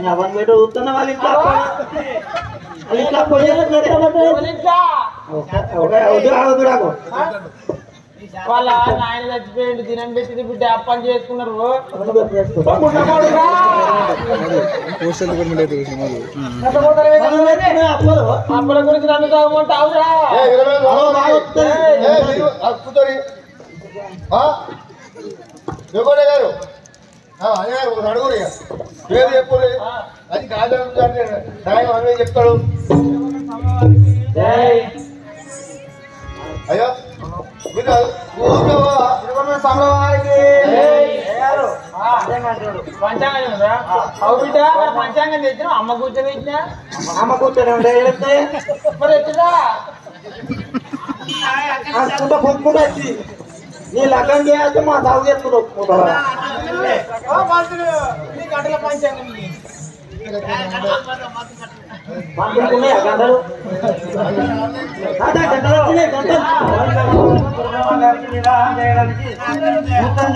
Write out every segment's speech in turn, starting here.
అవన్నీ పెట్టి చూస్తున్నా వాళ్ళ ఇంట్లో పోయేది వాళ్ళ నాయన చచ్చిపోయింది దినం పెట్టి బిడ్డ అప్పని చేసుకున్నారు అప్పుల గురించి నన్ను తాగమంటావురా గారు అడుగురు పేరు చెప్పలేదు అది కాదు న్యాయం అనే చెప్తాడు అయ్యో పంచాంగం తెచ్చిన అమ్మ కూర్చోబెట్టినా అమ్మ కూర్చొని ఉండే మరి ఎట్లా పొత్తుకుంటా వచ్చి నీ లగ్గం చేస్తే మా సాగు చేసుకుంటా గంటల పంచాంగం పంపుకున్నాయా గంటలు గంటలు వచ్చినాయి గంటలు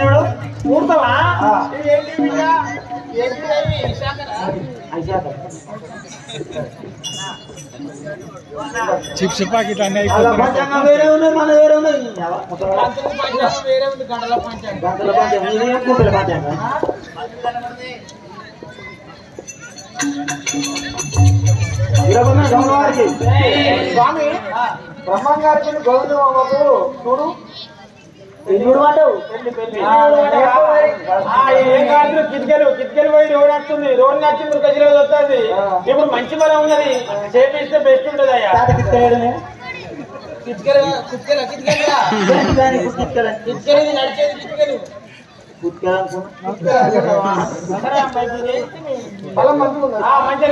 చూడు కూర్తావా చిప్స్ ప్యాకెట్ అన్నీ పంచాంగం వేరే ఉన్నాయి మన వేరే ఉన్నాయి వేరే ఉంది గంటల పంచాంగం గంటల పంచాంగం కుంటల పంచాంగం స్వామి బ్రహ్మం గారికి గౌరవకు చూడు కిటికలు పోయి రోడ్ వస్తుంది రోడ్ నచ్చి మీరు గజలో వస్తుంది ఇప్పుడు మంచి బలం ఉన్నది చేపిస్తే బెస్ట్ ఉంటుంది అయ్యా కిటికలు నడిచేది కిటికలు రామయ్య